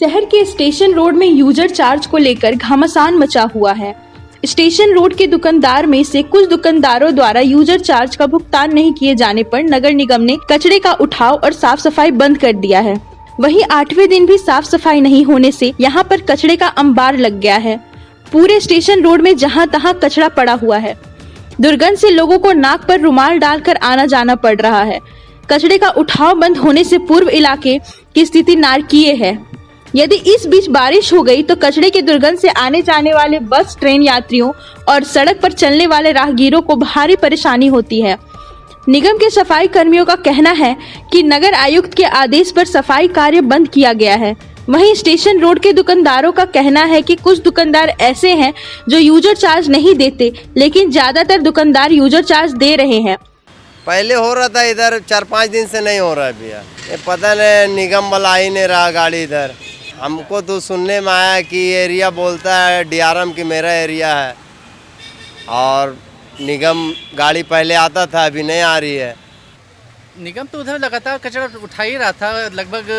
शहर के station road में यूजर चार्ज को लेकर घमासान मचा हुआ है। स्टेशन रोड के दुकानदार में से कुछ दुकानदारों द्वारा यूजर चार्ज का भुगतान नहीं किए जाने पर नगर निगम ने कचरे का उठाव और साफ सफाई बंद कर दिया है। वहीं 8वें दिन भी साफ सफाई नहीं होने से यहां पर कचरे का अंबार लग गया है। पूरे स्टेशन रोड में जहां तहां कचरा पड़ा हुआ है। दुर्गंध से लोगों को नाक पर रुमाल डालकर आना जाना पड़ रहा है। कचरे का उठाव बंद होने से पूर्व इलाके की स्थिति नारकीय है। यदि इस बीच बारिश हो गई तो कचरे के दुर्गंध से आने जाने वाले बस, ट्रेन यात्रियों और सड़क पर चलने वाले राहगीरों को भारी परेशानी होती है। निगम के सफाई कर्मियों का कहना है कि नगर आयुक्त के आदेश पर सफाई कार्य बंद किया गया है। वहीं स्टेशन रोड के दुकानदारों का कहना है कि कुछ दुकानदार ऐसे हैं जो यूजर चार्ज नहीं देते, लेकिन ज्यादातर दुकानदार यूजर चार्ज दे रहे हैं। पहले हो रहा था, इधर 4-5 दिन से नहीं हो रहा है भैया। ये पता नहीं निगम वाला ही नहीं रहा गाड़ी इधर। हमको तो सुनने में आया कि एरिया बोलता है डीआरएम की मेरा एरिया है, और निगम गाड़ी पहले आता था, अभी नहीं आ रही है। निगम तो उधर लगातार कचरा उठा ही रहा था। लगभग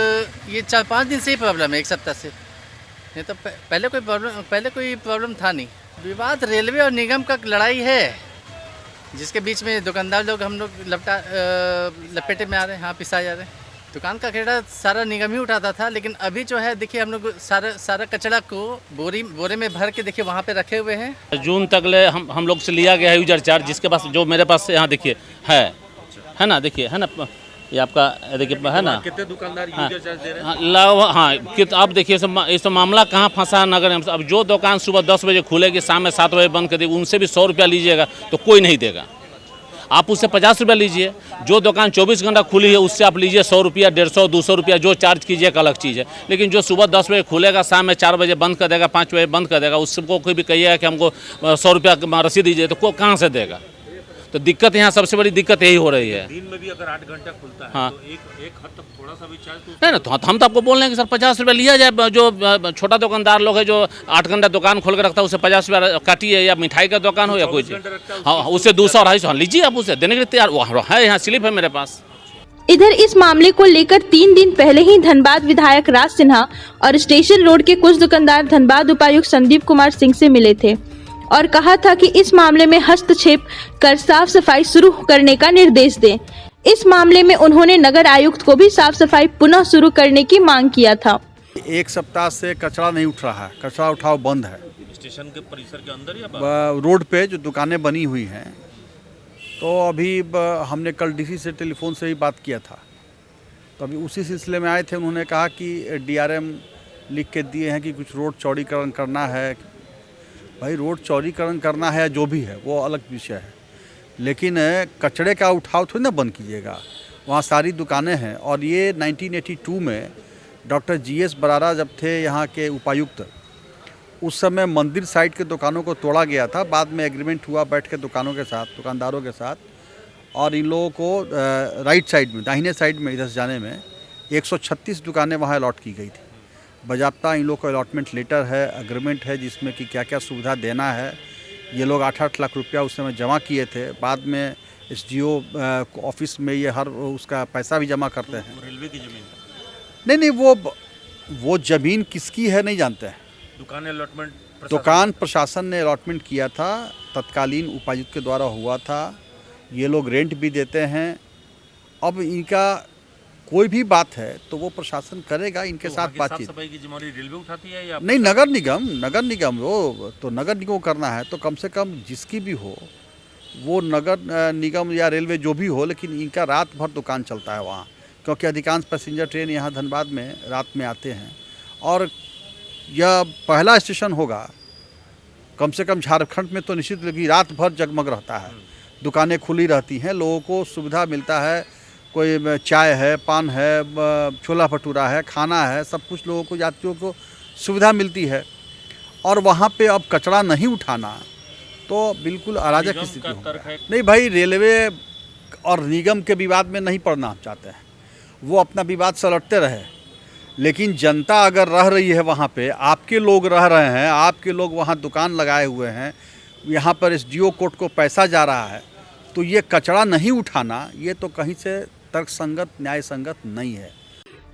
ये 4-5 दिन से ही प्रॉब्लम है, एक सप्ताह से। नहीं तो पहले कोई प्रॉब्लम था नहीं। विवाद रेलवे और निगम का लड़ाई है, जिसके बीच में दुकानदार लोग हम लोग लपेटे में आ रहे हैं। हाँ, पिसा जा रहे हैं। दुकान का कचरा सारा निगम ही उठाता था, लेकिन अभी जो है देखिए हम लोग सारा कचरा को बोरे में भर के देखिए वहाँ पे रखे हुए हैं। जून तक ले हम लोग से लिया गया है यूजर चार्ज, जिसके पास जो मेरे पास यहाँ देखिए है ना, देखिए है ना, ये आपका देखिए है ना। कितने दुकानदार यूजर चार्ज दे रहे हैं? हाँ, अब देखिए इस मामला कहाँ फंसा है नगर में। अब जो दुकान सुबह 10 बजे खुलेगी, शाम में 7 बजे बंद कर देगी, उनसे भी 100 रुपया लीजिएगा तो कोई नहीं देगा। आप उससे 50 रुपया लीजिए। जो दुकान 24 घंटा खुली है उससे आप लीजिए 100 रुपया, 150, 200 रुपया, जो चार्ज कीजिए एक अलग चीज़ है। लेकिन जो सुबह 10 बजे खुलेगा, शाम में 4 बजे बंद कर देगा, 5 बजे बंद कर देगा, उसको कोई भी कहिएगा कि हमको 100 रुपया रसीद दीजिए, तो कोई कहाँ से देगा? तो दिक्कत यहाँ सबसे बड़ी दिक्कत यही हो रही है। दिन में भी अगर 8 घंटा खुलता है, हाँ, तो एक हद तक थोड़ा सा भी चार्ज तो नहीं ना, तो हम तो आपको बोल रहे हैं कि सर 50 रुपया लिया जाए। जो छोटा दुकानदार लोग है, जो 8 घंटा दुकान खोल के रखता है, उसे 50 रुपया काटिए, या मिठाई का दुकान हो या कोई चीज़, हाँ, उससे 200-250 लीजिए। आप उसे देने के लिए तैयार है, यहाँ स्लिप है मेरे पास। इधर इस मामले को लेकर 3 दिन पहले ही धनबाद विधायक राज सिन्हा और स्टेशन रोड के कुछ दुकानदार धनबाद उपायुक्त संदीप कुमार सिंह से मिले थे और कहा था कि इस मामले में हस्तक्षेप कर साफ सफाई शुरू करने का निर्देश दें। इस मामले में उन्होंने नगर आयुक्त को भी साफ सफाई पुनः शुरू करने की मांग किया था। एक सप्ताह से कचरा नहीं उठ रहा है, कचरा उठाव बंद है। स्टेशन के परिसर के अंदर या रोड पे जो दुकानें बनी हुई हैं, तो अभी हमने कल डीसी से टेलीफोन से ही बात किया था, तो अभी उसी सिलसिले में आए थे। उन्होंने कहा कि डीआरएम लिख के दिए हैं कि कुछ रोड चौड़ीकरण करना है। भाई, रोड चौड़ीकरण करना है जो भी है वो अलग विषय है, लेकिन कचरे का उठाव थोड़ी ना बंद कीजिएगा। वहाँ सारी दुकानें हैं, और ये 1982 में डॉक्टर GS बरारा जब थे यहाँ के उपायुक्त, उस समय मंदिर साइड के दुकानों को तोड़ा गया था। बाद में एग्रीमेंट हुआ बैठ के दुकानों के साथ, दुकानदारों के साथ, और इन लोगों को राइट साइड में, दाहिने साइड में इधर से जाने में 136 दुकानें वहाँ अलॉट की गई थी। बजाब्ता इन लोग को अलॉटमेंट लेटर है, एग्रीमेंट है, जिसमें कि क्या क्या सुविधा देना है। ये लोग 8-8 लाख रुपया उस समय जमा किए थे। बाद में SDO ऑफिस में ये हर उसका पैसा भी जमा करते हैं। रेलवे की जमीन? नहीं, वो ज़मीन किसकी है नहीं जानते हैं। दुकान प्रशासन ने अलॉटमेंट किया था, तत्कालीन उपायुक्त के द्वारा हुआ था। ये लोग रेंट भी देते हैं। अब इनका कोई भी बात है तो वो प्रशासन करेगा, इनके साथ बातचीत। साफ सफाई की जिम्मेदारी रेलवे उठाती है या नहीं, नगर निगम वो तो नगर निगम को करना है, तो कम से कम जिसकी भी हो वो नगर निगम या रेलवे जो भी हो, लेकिन इनका रात भर दुकान चलता है वहाँ, क्योंकि अधिकांश पैसेंजर ट्रेन यहाँ धनबाद में रात में आते हैं। और यह पहला स्टेशन होगा कम से कम झारखंड में, तो निश्चित रूप से रात भर जगमग रहता है, दुकानें खुली रहती हैं, लोगों को सुविधा मिलता है। कोई चाय है, पान है, छोला भटूरा है, खाना है, सब कुछ लोगों को, यात्रियों को सुविधा मिलती है। और वहाँ पे अब कचरा नहीं उठाना तो बिल्कुल अराजक स्थिति होगी। नहीं भाई, रेलवे और निगम के विवाद में नहीं पड़ना हम चाहते हैं। वो अपना विवाद सलटते रहे, लेकिन जनता अगर रह रही है वहाँ पे, आपके लोग रह रहे हैं, आपके लोग वहाँ दुकान लगाए हुए हैं, यहाँ पर SDO कोर्ट को पैसा जा रहा है, तो ये कचरा नहीं उठाना, ये तो कहीं से तर्क संगत, न्याय संगत नहीं है।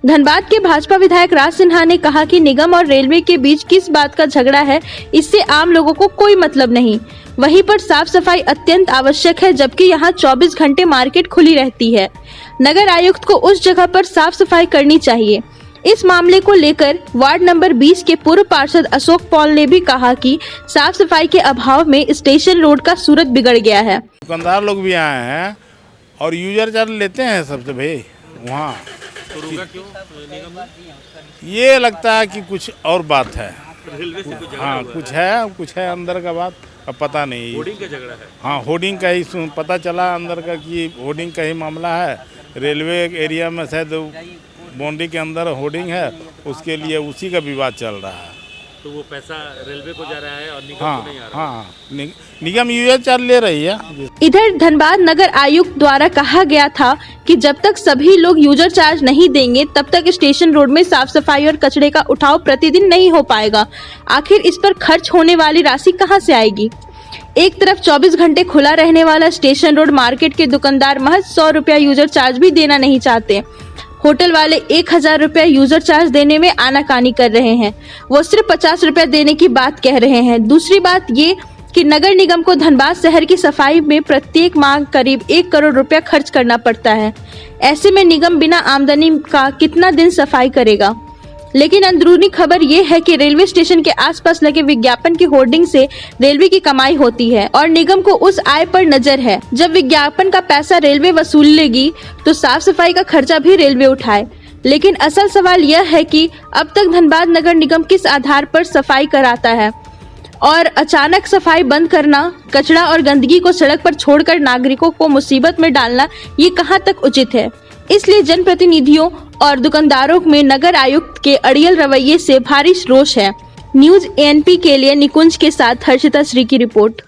धनबाद के भाजपा विधायक राज सिन्हा ने कहा कि निगम और रेलवे के बीच किस बात का झगड़ा है, इससे आम लोगों को कोई मतलब नहीं। वहीं पर साफ सफाई अत्यंत आवश्यक है, जबकि यहाँ 24 घंटे मार्केट खुली रहती है। नगर आयुक्त को उस जगह पर साफ सफाई करनी चाहिए। इस मामले को लेकर वार्ड नंबर 20 के पूर्व पार्षद अशोक पॉल ने भी कहा कि साफ सफाई के अभाव में स्टेशन रोड का सूरत बिगड़ गया है। दुकानदार लोग भी आए हैं और यूजर चार्ज लेते हैं सबसे भाई वहाँ। तो रोका क्यों निगम ने? ये लगता है कि कुछ और बात है। रेलवे से कोई झगड़ा हाँ हुआ कुछ है अंदर का बात, अब पता नहीं। होर्डिंग का झगड़ा है। हाँ होर्डिंग का ही पता चला अंदर का कि होर्डिंग का ही मामला है। रेलवे एरिया में शायद बाउंड्री के अंदर होर्डिंग है, उसके लिए उसी का विवाद चल रहा है। तो वो पैसा रेलवे को जा रहा है और निगम को नहीं आ रहा। हाँ निगम यूजर चार्ज ले रही है। इधर धनबाद नगर आयुक्त द्वारा कहा गया था कि जब तक सभी लोग यूजर चार्ज नहीं देंगे तब तक स्टेशन रोड में साफ सफाई और कचरे का उठाव प्रतिदिन नहीं हो पाएगा। आखिर इस पर खर्च होने वाली राशि कहां से आएगी? एक तरफ 24 घंटे खुला रहने वाला स्टेशन रोड मार्केट के दुकानदार महज 100 रुपया यूजर चार्ज भी देना नहीं चाहते। होटल वाले 1000 रुपया यूजर चार्ज देने में आनाकानी कर रहे हैं। वो सिर्फ 50 रुपया देने की बात कह रहे हैं। दूसरी बात ये कि नगर निगम को धनबाद शहर की सफाई में प्रत्येक माह करीब 1 करोड़ रुपया खर्च करना पड़ता है। ऐसे में निगम बिना आमदनी का कितना दिन सफाई करेगा? लेकिन अंदरूनी खबर ये है कि रेलवे स्टेशन के आसपास लगे विज्ञापन की होर्डिंग से रेलवे की कमाई होती है और निगम को उस आय पर नजर है। जब विज्ञापन का पैसा रेलवे वसूल लेगी तो साफ सफाई का खर्चा भी रेलवे उठाए। लेकिन असल सवाल यह है कि अब तक धनबाद नगर निगम किस आधार पर सफाई कराता है और अचानक सफाई बंद करना, कचरा और गंदगी को सड़क पर छोड़कर नागरिकों को मुसीबत में डालना, ये कहां तक उचित है? इसलिए जनप्रतिनिधियों और दुकानदारों में नगर आयुक्त के अड़ियल रवैये से भारी रोष है। न्यूज़ ANP के लिए निकुंज के साथ हर्षिता श्री की रिपोर्ट।